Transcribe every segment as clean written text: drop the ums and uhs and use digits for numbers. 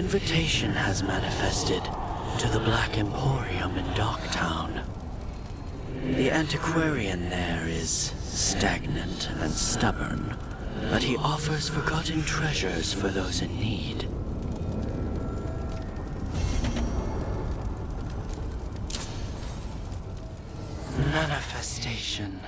invitation has manifested to the Black Emporium in Docktown. The antiquarian there is stagnant and stubborn, but he offers forgotten treasures for those in need. Manifestation.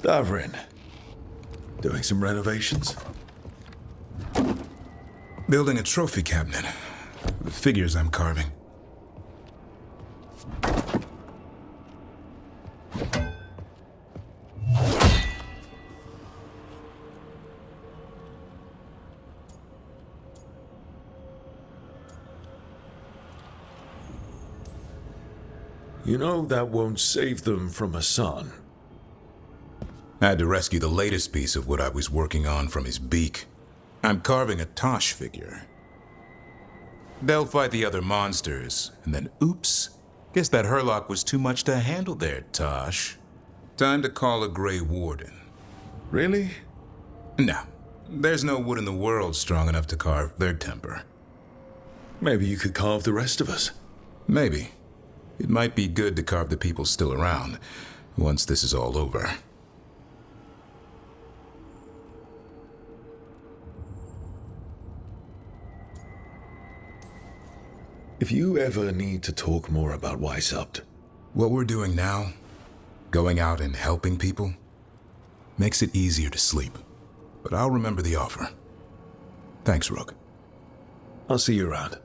Davrin. Doing some renovations? Building a trophy cabinet. The figures I'm carving. You know that won't save them from a son. I had to rescue the latest piece of what I was working on from his beak. I'm carving a Tosh figure. They'll fight the other monsters, and then oops, guess that Herlock was too much to handle there, Tosh. Time to call a Grey Warden. Really? No, there's no wood in the world strong enough to carve their temper. Maybe you could carve the rest of us. Maybe. It might be good to carve the people still around, once this is all over. If you ever need to talk more about Weishaupt. What we're doing now, going out and helping people, makes it easier to sleep. But I'll remember the offer. Thanks, Rook. I'll see you around.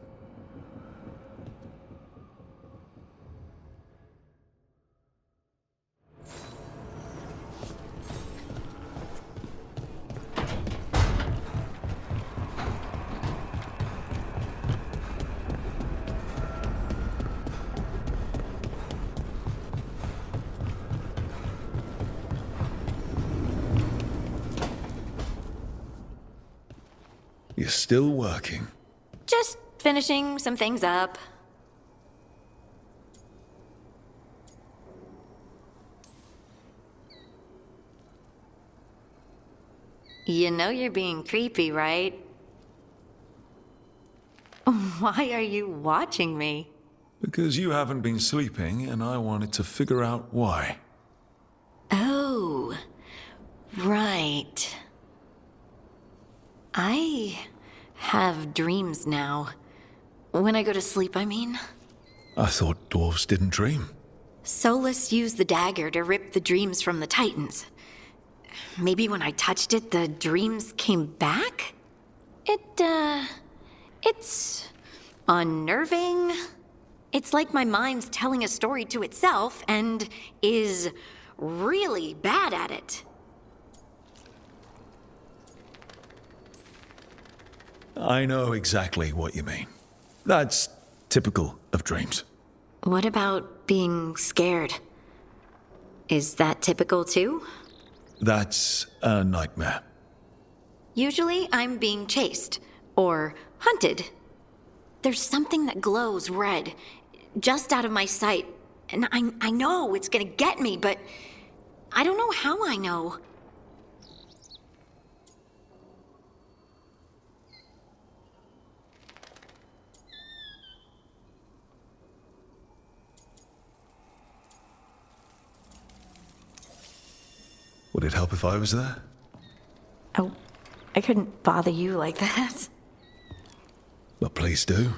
You're still working. Just finishing some things up. You know you're being creepy, right? Why are you watching me? Because you haven't been sleeping, and I wanted to figure out why. Oh, right. I have dreams now. When I go to sleep, I mean. I thought dwarves didn't dream. Solus used the dagger to rip the dreams from the Titans. Maybe when I touched it, the dreams came back? It's unnerving. It's like my mind's telling a story to itself and is really bad at it. I know exactly what you mean. That's typical of dreams. What about being scared? Is that typical too? That's a nightmare. Usually I'm being chased or hunted. There's something that glows red, just out of my sight, and I know it's gonna get me, but I don't know how I know. Would it help if I was there? Oh, I couldn't bother you like that. But please do.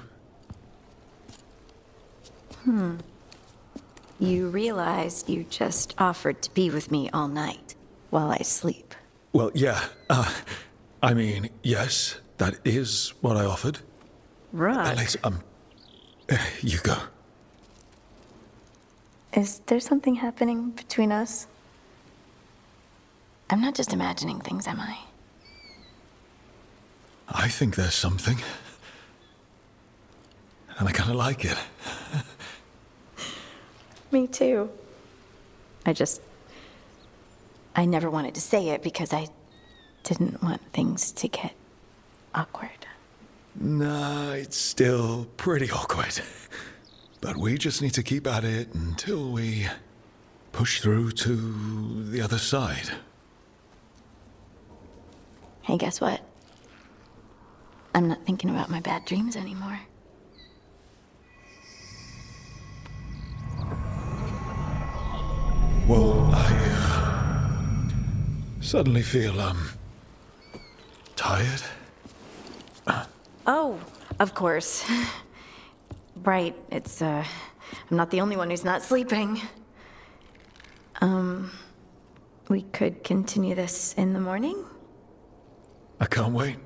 You realize you just offered to be with me all night while I sleep. Well, yeah. Yes, that is what I offered. Right. Alex, you go. Is there something happening between us? I'm not just imagining things, am I? I think there's something. And I kind of like it. Me too. I never wanted to say it because I didn't want things to get awkward. No, it's still pretty awkward. But we just need to keep at it until we push through to the other side. Hey, guess what? I'm not thinking about my bad dreams anymore. Well, I suddenly feel, tired. Oh, of course. Right, I'm not the only one who's not sleeping. We could continue this in the morning? I can't wait.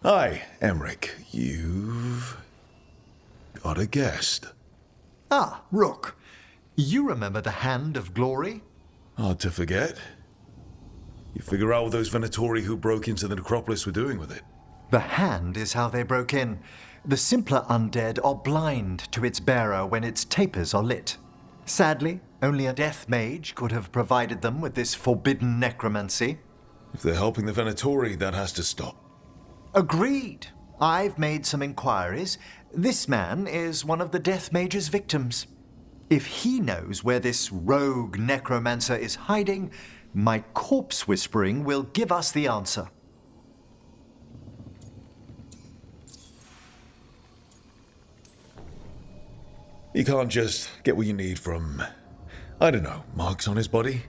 Hi, Emmerich. You've got a guest. Ah, Rook. You remember the Hand of Glory? Hard to forget. You figure out what those Venatori who broke into the necropolis were doing with it. The Hand is how they broke in. The simpler undead are blind to its bearer when its tapers are lit. Sadly, only a death mage could have provided them with this forbidden necromancy. If they're helping the Venatori, that has to stop. Agreed. I've made some inquiries. This man is one of the Death Mage's victims. If he knows where this rogue necromancer is hiding, my corpse whispering will give us the answer. You can't just get what you need from, I don't know, marks on his body?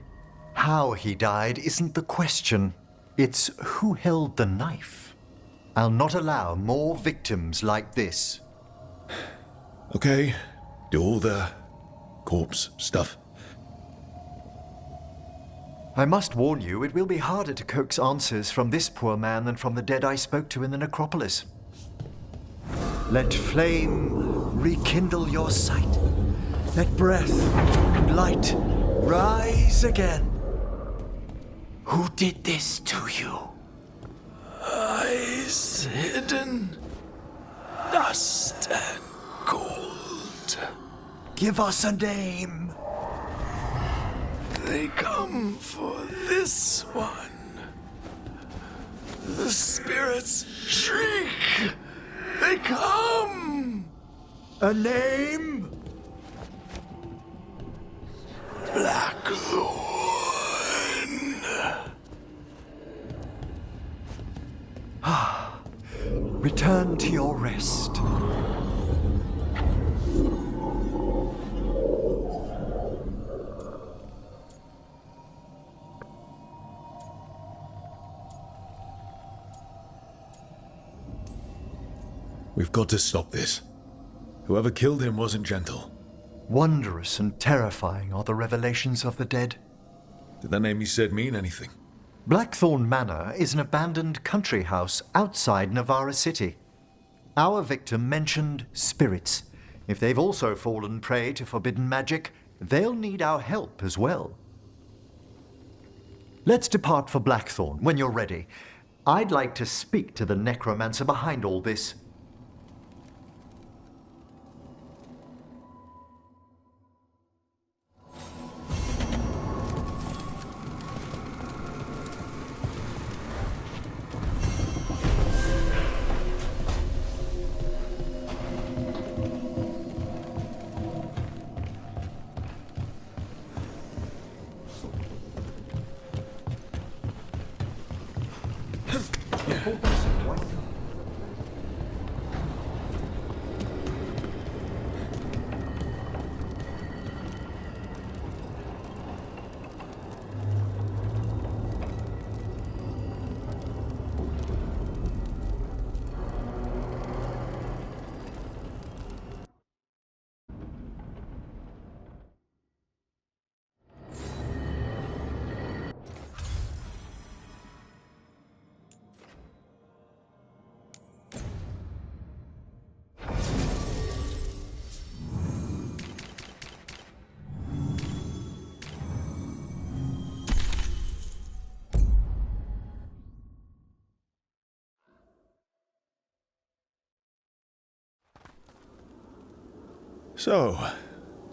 How he died isn't the question. It's who held the knife. I'll not allow more victims like this. Okay, do all the corpse stuff. I must warn you, it will be harder to coax answers from this poor man than from the dead I spoke to in the necropolis. Let flame rekindle your sight. Let breath and light rise again. Who did this to you? Eyes hidden, dust and gold. Give us a name. They come for this one. The spirits shriek. They come. A name? Blackthorn. Return to your rest. We've got to stop this. Whoever killed him wasn't gentle. Wondrous and terrifying are the revelations of the dead. Did that name you said mean anything? Blackthorn Manor is an abandoned country house outside Navarra City. Our victim mentioned spirits. If they've also fallen prey to forbidden magic, they'll need our help as well. Let's depart for Blackthorn when you're ready. I'd like to speak to the necromancer behind all this. So,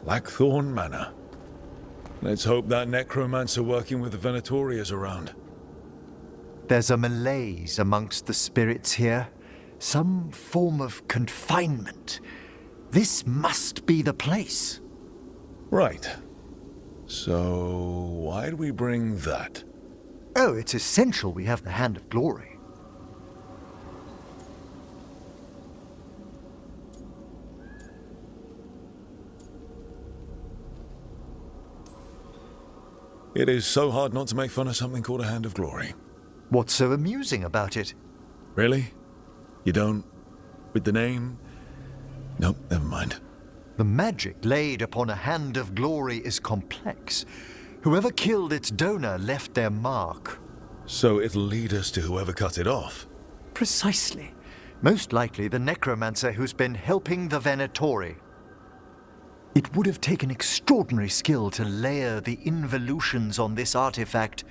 Blackthorn Manor. Let's hope that necromancer working with the Venatori is around. There's a malaise amongst the spirits here. Some form of confinement. This must be the place. Right. So, why'd we bring that? Oh, it's essential we have the Hand of Glory. It is so hard not to make fun of something called a Hand of Glory. What's so amusing about it? Really? You don't? With the name? Nope, never mind. The magic laid upon a Hand of Glory is complex. Whoever killed its donor left their mark. So it'll lead us to whoever cut it off? Precisely. Most likely the necromancer who's been helping the Venatori. It would have taken extraordinary skill to layer the involutions on this artifact.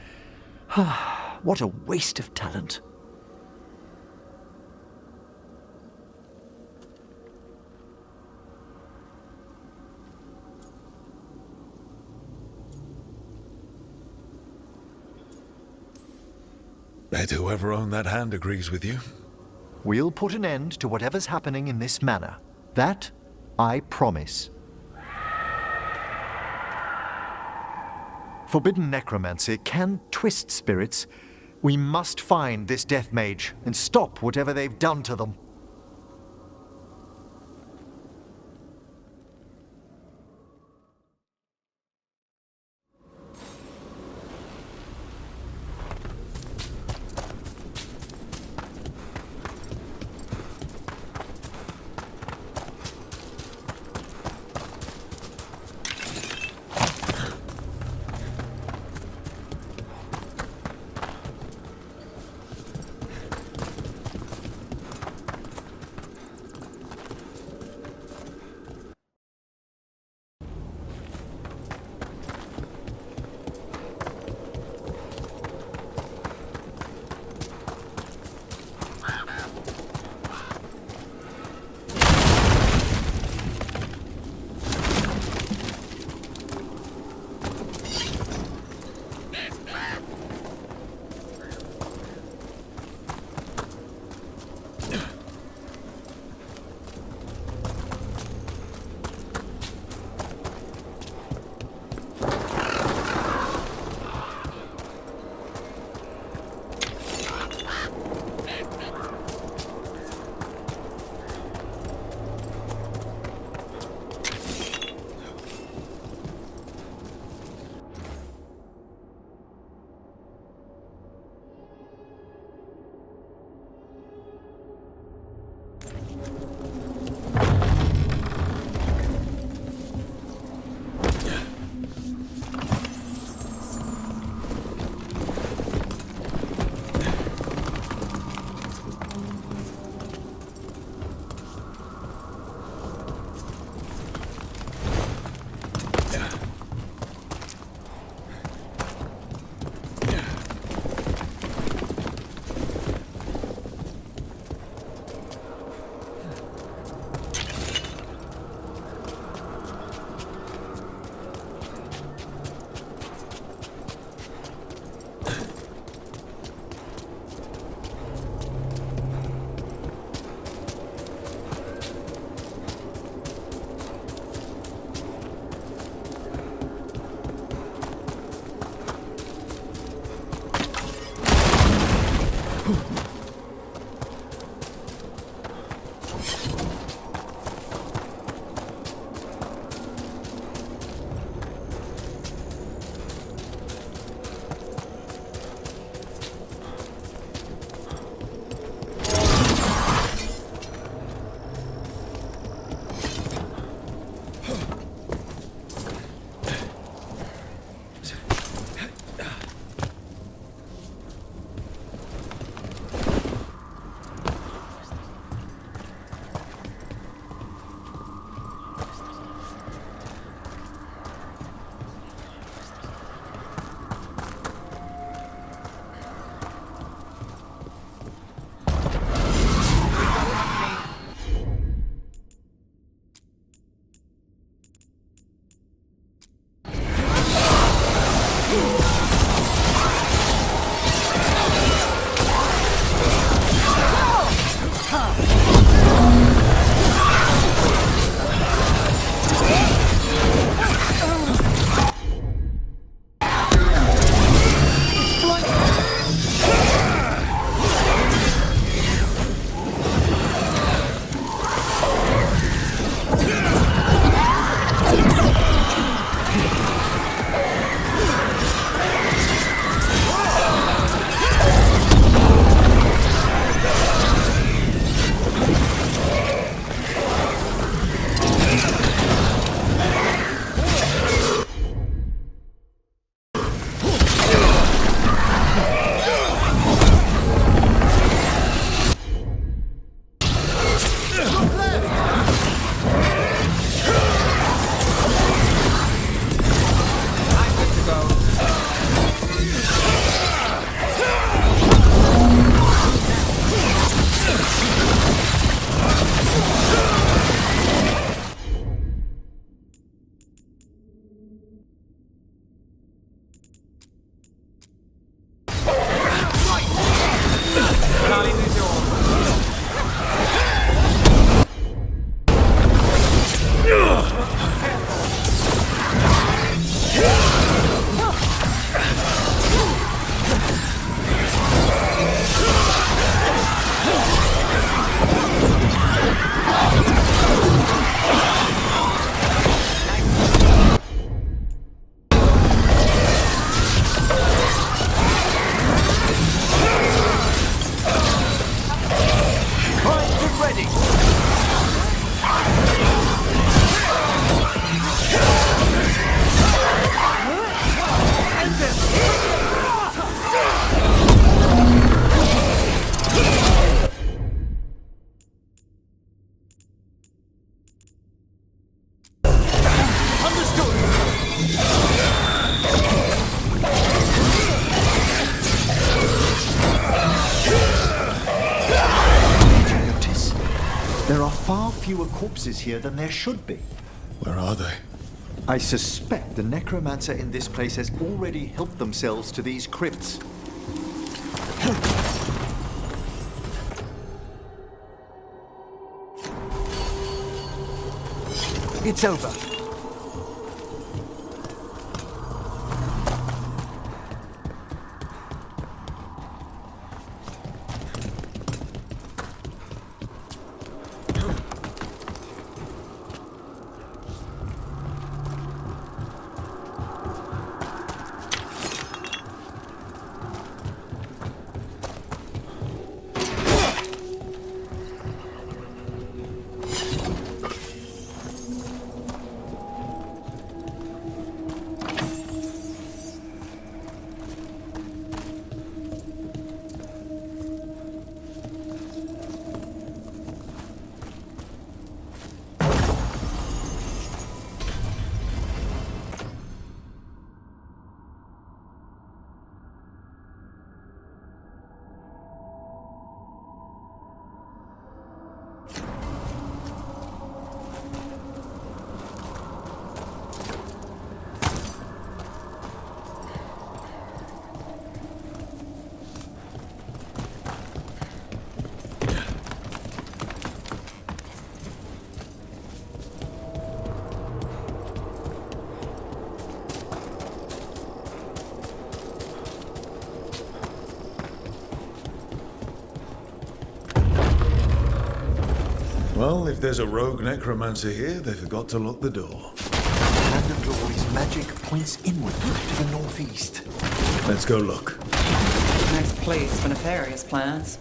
What a waste of talent. Bet whoever owned that hand agrees with you. We'll put an end to whatever's happening in this manor. That I promise. Forbidden necromancy can twist spirits. We must find this death mage and stop whatever they've done to them. far fewer corpses here than there should be. Where are they? I suspect the necromancer in this place has already helped themselves to these crypts. It's over. Well, if there's a rogue necromancer here, they forgot to lock the door. Random doorway's magic points inward to the northeast. Let's go look. Nice place for nefarious plans.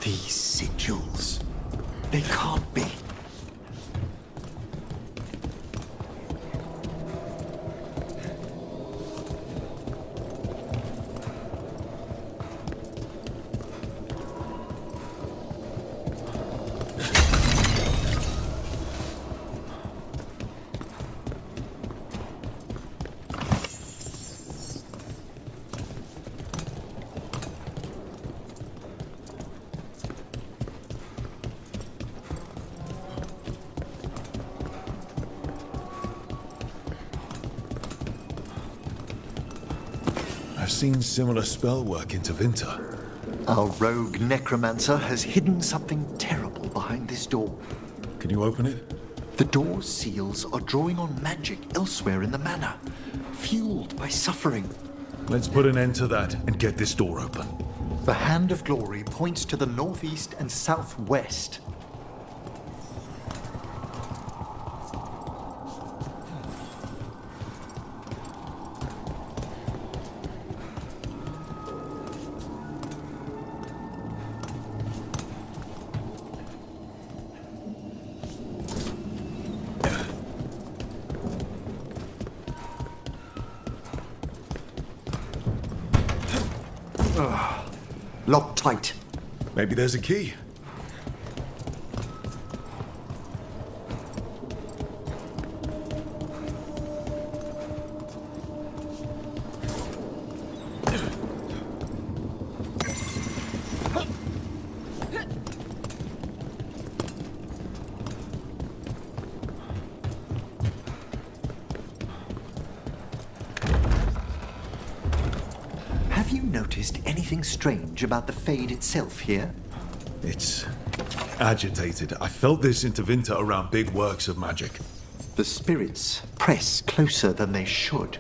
These sigils. They can't be. I've seen similar spell work into Vinter. Our rogue necromancer has hidden something terrible behind this door. Can you open it? The door's seals are drawing on magic elsewhere in the manor, fueled by suffering. Let's put an end to that and get this door open. The Hand of Glory points to the northeast and southwest. Locked tight. Maybe there's a key. Have you noticed anything strange about the Fade itself here? It's agitated. I felt this intervinter around big works of magic. The spirits press closer than they should.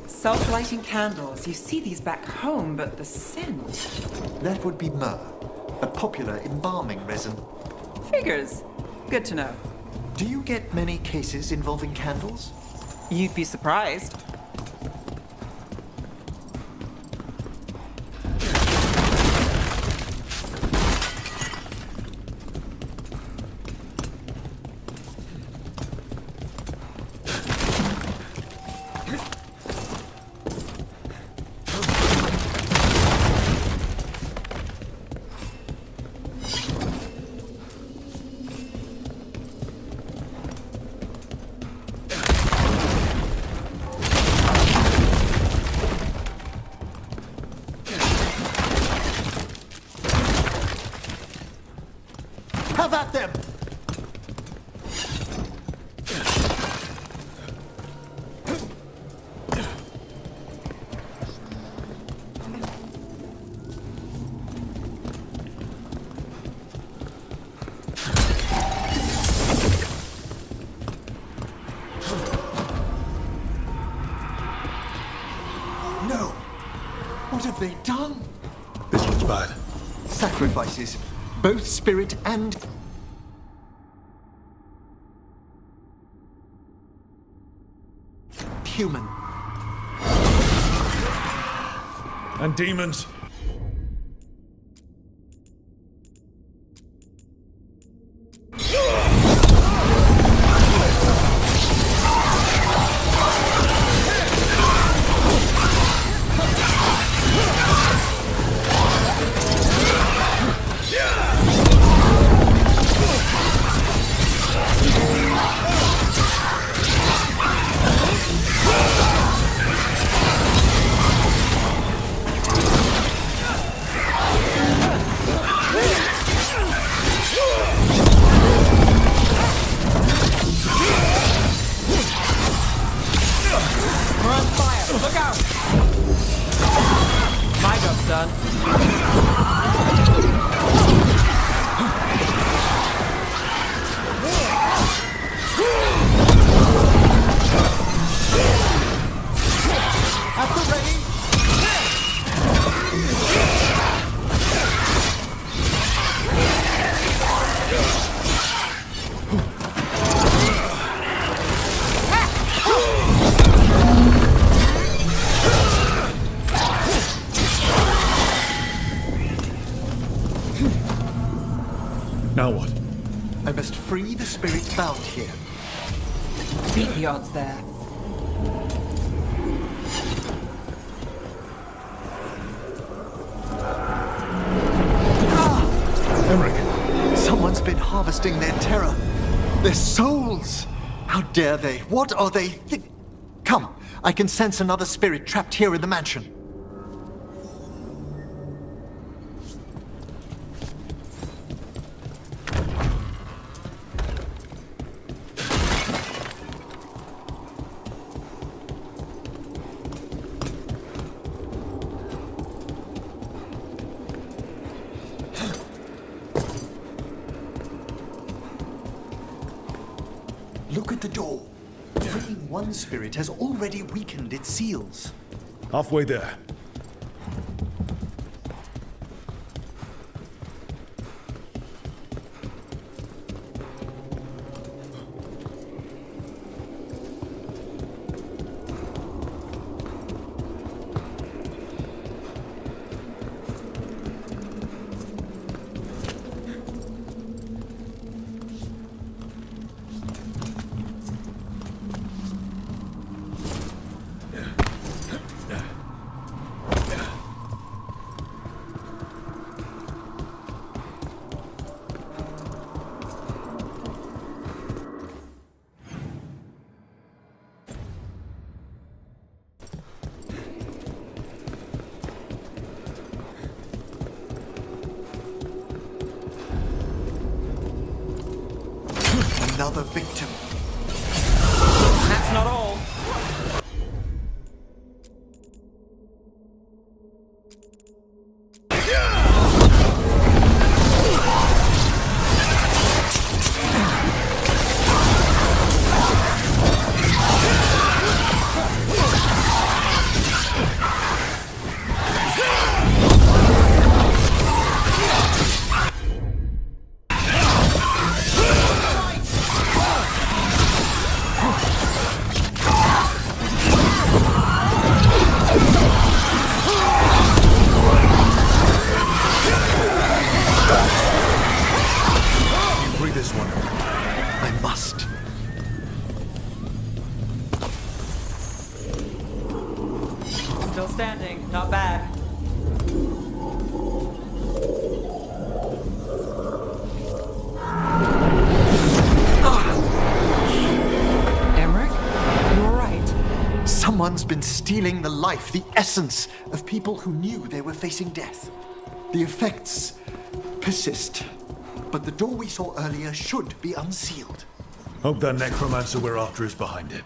Self-lighting candles. You see these back home, but the scent. That would be myrrh, a popular embalming resin. Figures. Good to know. Do you get many cases involving candles? You'd be surprised. Have at them! No! have they done? This looks bad. Sacrifices, both spirit and... human. And demons. We're on fire! Look out! My job's done. At the ready! Now what? I must free the spirit bound here. Beat the odds there. Emmerich, Someone's been harvesting their terror. Their souls! How dare they? What are they Come, I can sense another spirit trapped here in the mansion. Look at the door. Freeing one spirit has already weakened its seals. halfway there. Another victim. That's not all. This one. I must. Still standing. Not bad. Emmerich, you all right? Someone's been stealing the life, the essence of people who knew they were facing death. The effects persist. But the door we saw earlier should be unsealed. Hope that necromancer we're after is behind it.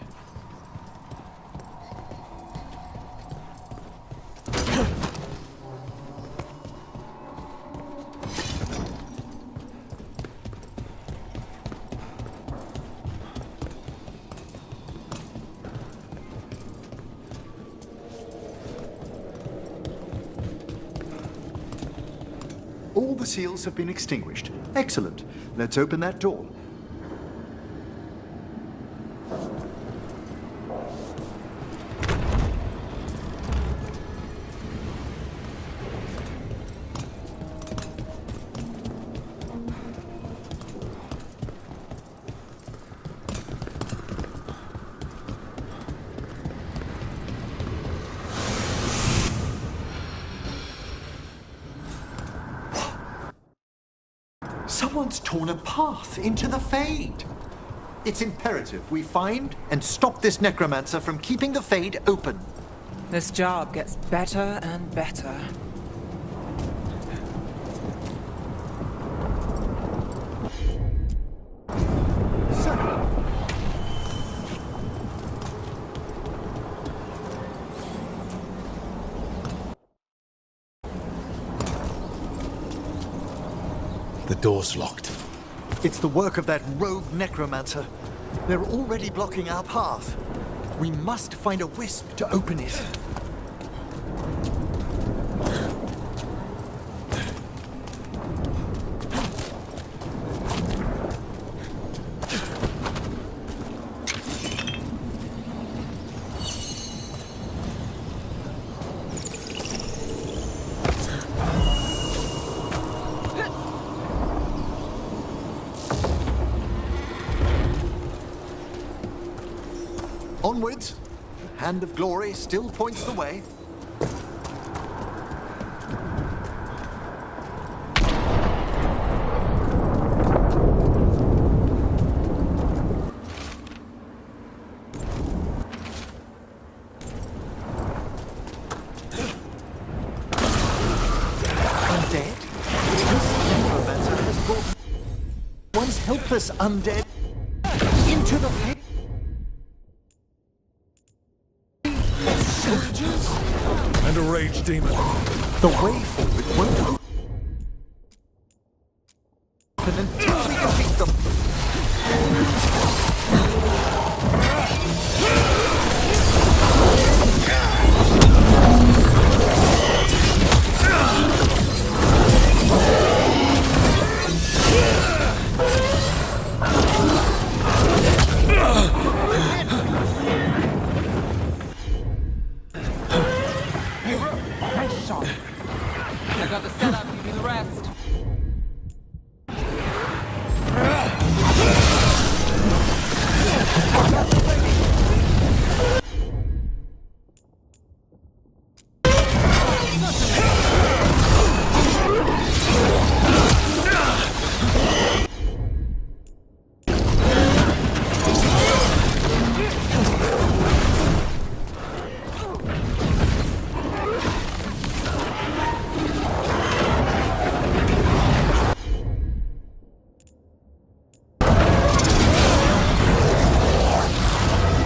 All the seals have been extinguished. Excellent. Let's open that door. Someone's torn a path into the Fade. It's imperative we find and stop this necromancer from keeping the Fade open. This job gets better and better. The door's locked. It's the work of that rogue necromancer. They're already blocking our path. We must find a wisp to open it. Onwards. The hand of glory still points the way. Undead? This necromancer has brought once helpless undead into the pit. And a rage demon. The way forward won't open until we defeat them. Nice shot. I got the setup, you do the rest.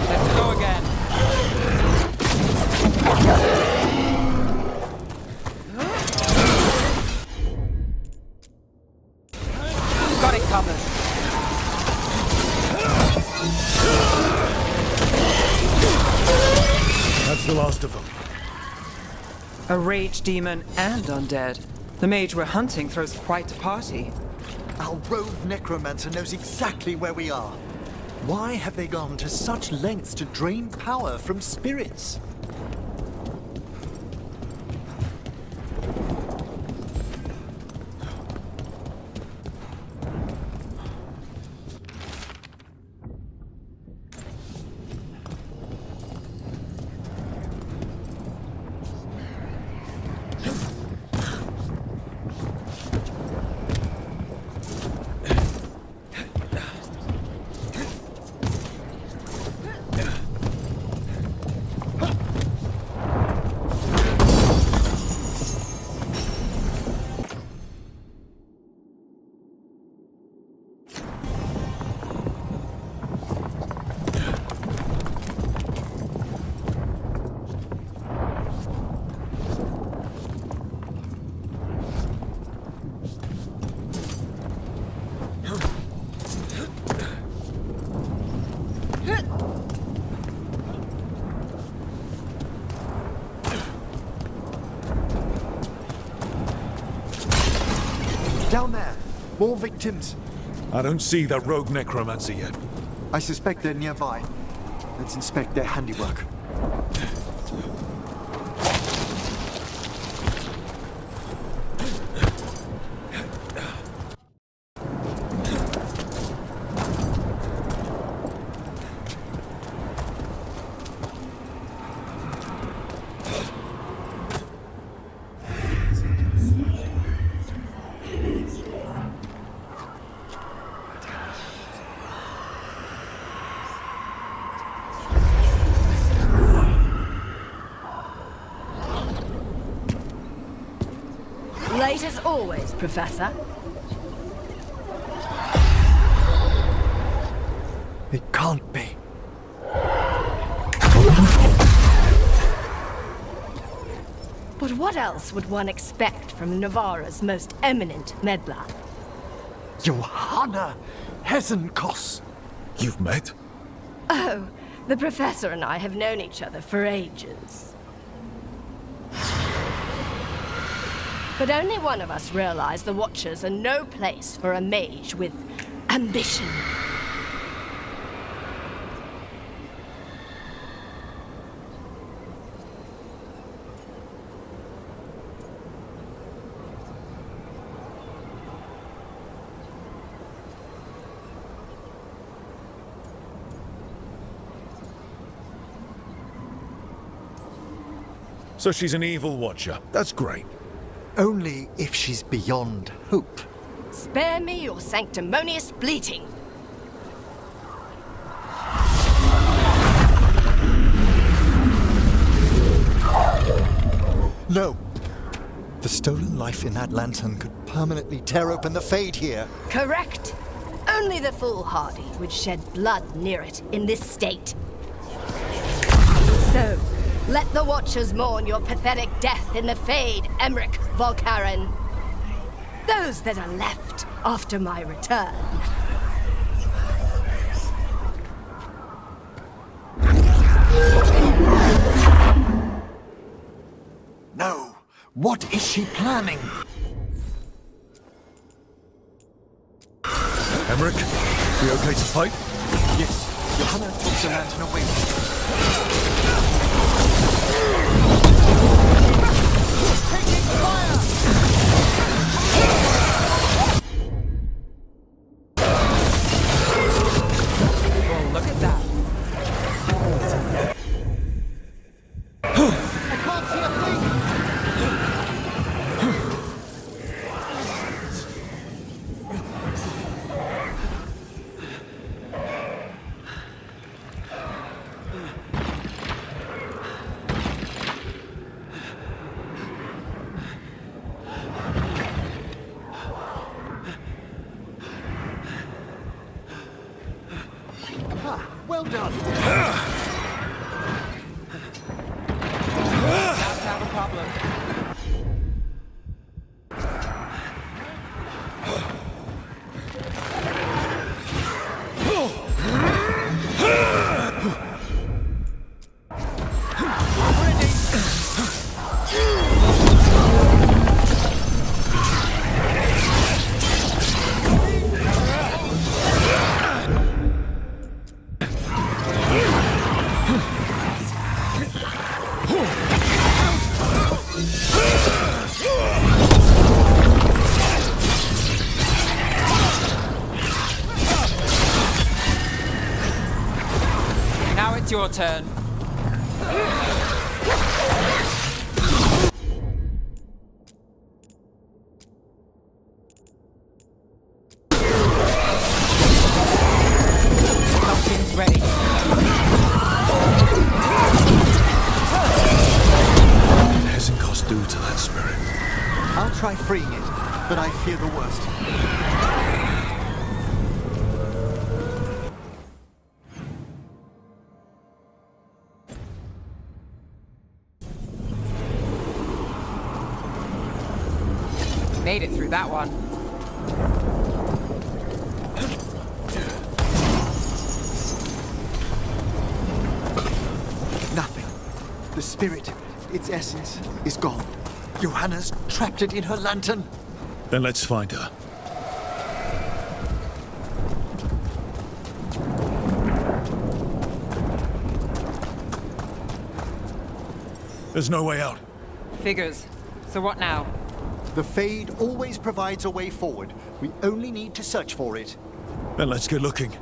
Let's go again. Got it covered. That's the last of them. A rage demon and undead. The mage we're hunting throws quite a party. Our rogue necromancer knows exactly where we are. Why have they gone to such lengths to drain power from spirits? More victims. I don't see that rogue necromancer yet. I suspect they're nearby. Let's inspect their handiwork. Late as always, Professor. It can't be. But what else would one expect from Navarra's most eminent meddler? Johanna Hesenkos. You've met? Oh, the Professor and I have known each other for ages. But only one of us realized the Watchers are no place for a mage with ambition. So she's an evil watcher. That's great. Only if she's beyond hope. Spare me your sanctimonious bleating. No. The stolen life in that lantern could permanently tear open the Fade here. Correct. Only the foolhardy would shed blood near it in this state. So, let the Watchers mourn your pathetic death in the Fade, Emmerich Volkaren. Those that are left after my return. No. What is she planning? Emmerich, we okay to fight? Yes. Johanna took the lantern away. Well, look at that. I can't see a thing! Well done! Not have a problem. Now it's your turn. Nothing's ready. What did Hesenkos do to that spirit? I'll try freeing it, but I fear the worst. Made it through that one. Nothing. The spirit, its essence, is gone. Johanna's trapped it in her lantern. Then let's find her. There's no way out. Figures. So what now? The Fade always provides a way forward. We only need to search for it. Then let's get looking.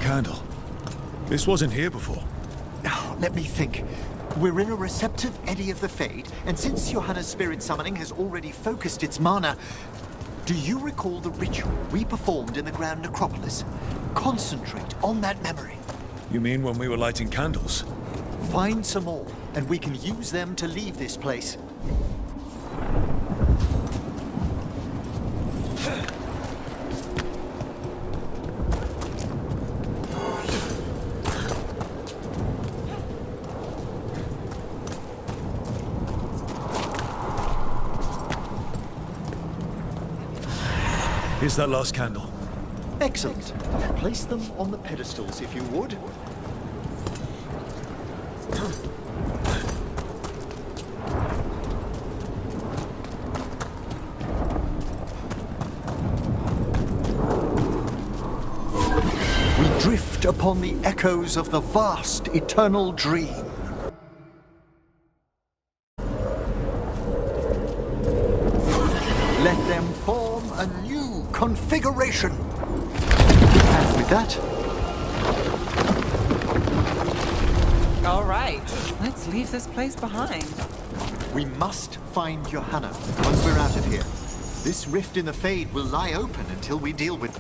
Candle. This wasn't here before. Now, let me think. We're in a receptive eddy of the Fade, and since Johanna's spirit summoning has already focused its mana, do you recall the ritual we performed in the Grand Necropolis? Concentrate on that memory. You mean when we were lighting candles? Find some more, and we can use them to leave this place. Here's that last candle. Excellent. Place them on the pedestals, if you would. We drift upon the echoes of the vast eternal dream. Let them form a new configuration. And with that, All right. Let's leave this place behind. we must find Johanna once we're out of here. This rift in the Fade will lie open until we deal with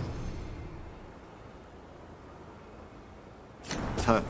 her.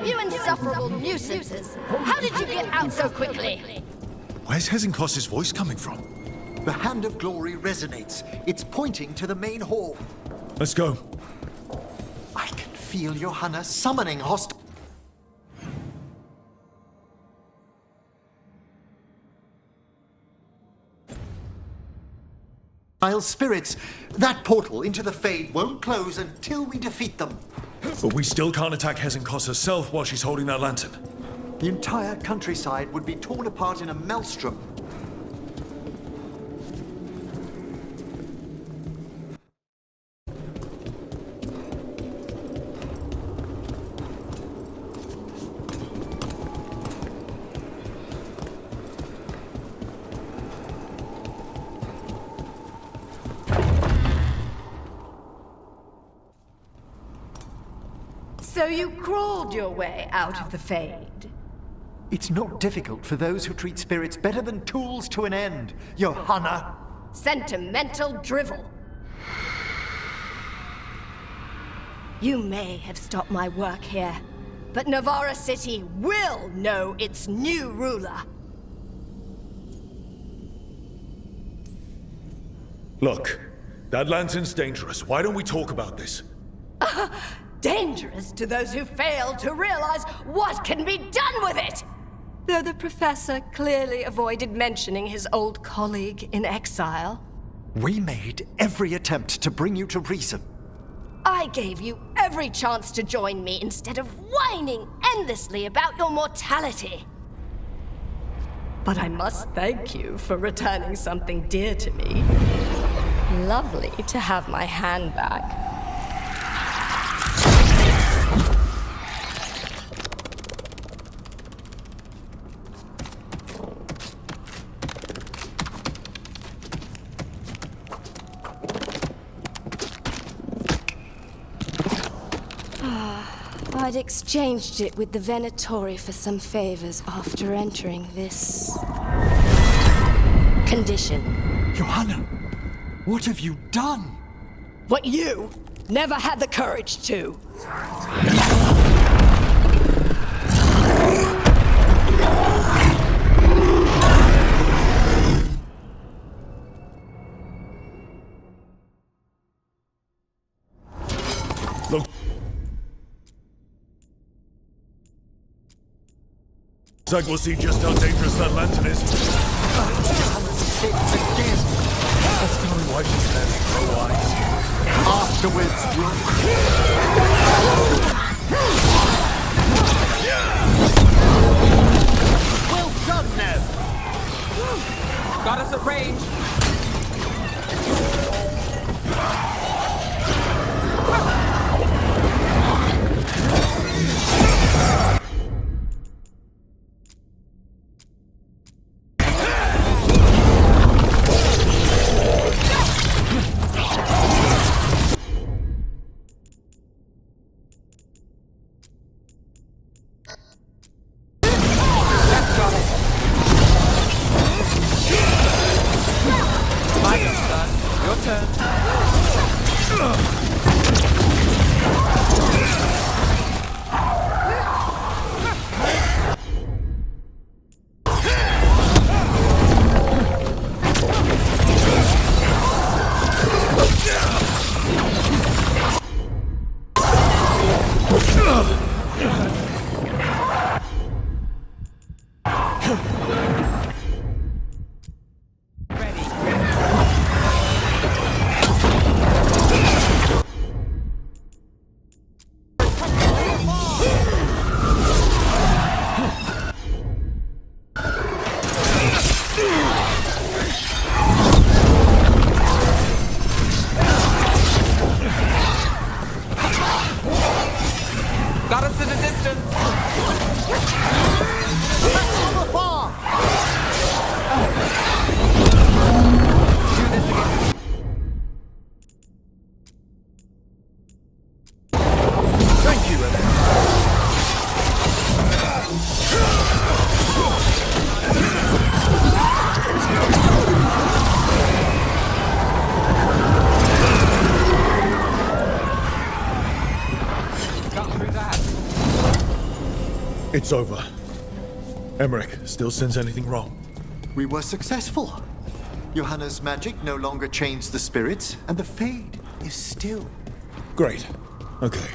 You insufferable nuisances! How did you get out so quickly? Where's Hezenkos's voice coming from? The Hand of Glory resonates. It's pointing to the main hall. Let's go. I can feel Johanna summoning hostile spirits. That portal into the Fade won't close until we defeat them. But we still can't attack Hezenkos herself while she's holding that lantern. The entire countryside would be torn apart in a maelstrom. So you crawled your way out of the Fade? It's not difficult for those who treat spirits better than tools to an end, Johanna. Sentimental drivel. You may have stopped my work here, but Navarra City will know its new ruler. Look, that lantern's dangerous. Why don't we talk about this? Dangerous to those who fail to realize what can be done with it! Though the professor clearly avoided mentioning his old colleague in exile. We made every attempt to bring you to reason. I gave you every chance to join me instead of whining endlessly about your mortality. But I must thank you for returning something dear to me. Lovely to have my hand back. I'd exchanged it with the Venatori for some favors after entering this condition. Johanna, what have you done? What you never had the courage to. Looks like we'll see just how dangerous that lantern is. Again. That's probably why she's having no eyes. Afterwards, Well done, Nev! Got us at range. Got us in the distance. From afar. Do this again. Thank you, Evan. Got through that. It's over. Emmerich still sense anything wrong? we were successful. Johanna's magic no longer chains the spirits, and the Fade is still. Great. Okay.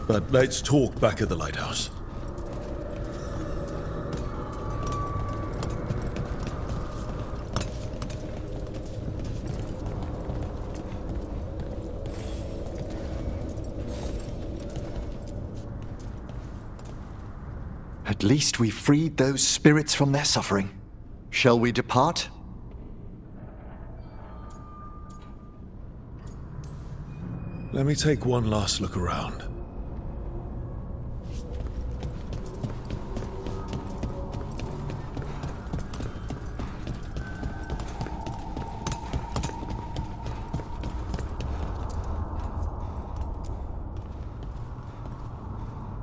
But let's talk back at the lighthouse. At least we freed those spirits from their suffering. Shall we depart? Let me take one last look around.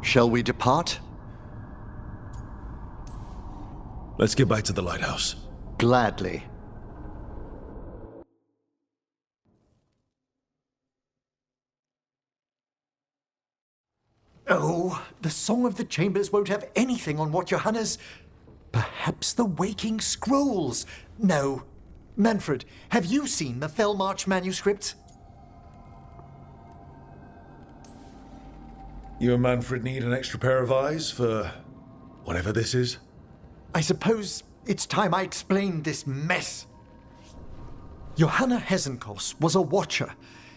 Shall we depart? Let's get back to the lighthouse. Gladly. Oh, the Song of the Chambers won't have anything on what Johanna's... Perhaps the Waking Scrolls? No. Manfred, have you seen the Fellmarch manuscripts? You and Manfred need an extra pair of eyes for whatever this is? I suppose it's time I explained this mess. Johanna Hesenkos was a watcher.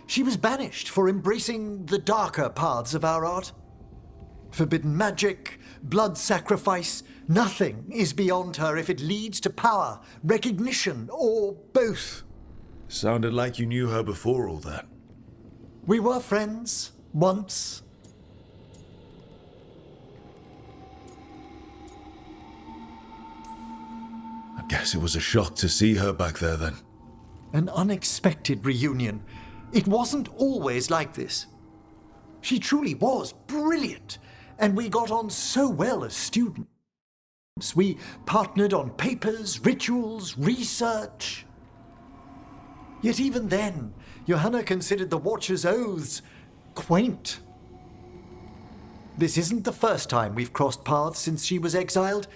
She was banished for embracing the darker paths of our art. Forbidden magic, blood sacrifice, nothing is beyond her if it leads to power, recognition, or both. Sounded like you knew her before all that. We were friends, once. I guess it was a shock to see her back there then. An unexpected reunion. It wasn't always like this. She truly was brilliant, and we got on so well as students. We partnered on papers, rituals, research. Yet even then, Johanna considered the Watcher's oaths quaint. This isn't the first time we've crossed paths since she was exiled,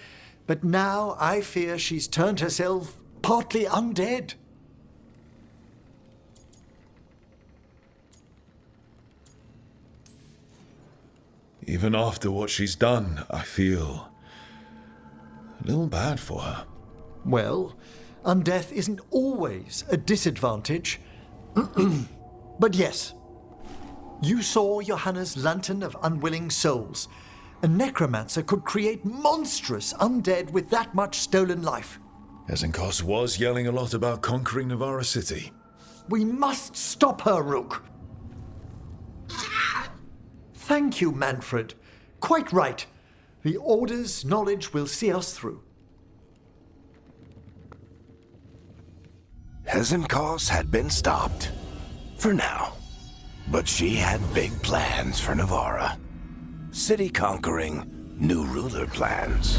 but now I fear she's turned herself partly undead. Even after what she's done, I feel A little bad for her. Well, undeath isn't always a disadvantage. But yes, you saw Johanna's Lantern of Unwilling Souls. A necromancer could create monstrous undead with that much stolen life. Hezenkos was yelling a lot about conquering Navarra City. We must stop her, Rook. Thank you, Manfred. Quite right. The Order's knowledge will see us through. Hezenkos had been stopped. For now. But she had big plans for Navarra. City conquering, new ruler plans.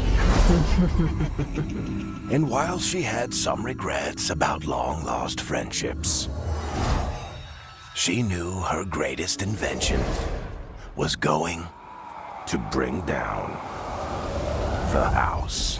And while she had some regrets about long-lost friendships, she knew her greatest invention was going to bring down the house.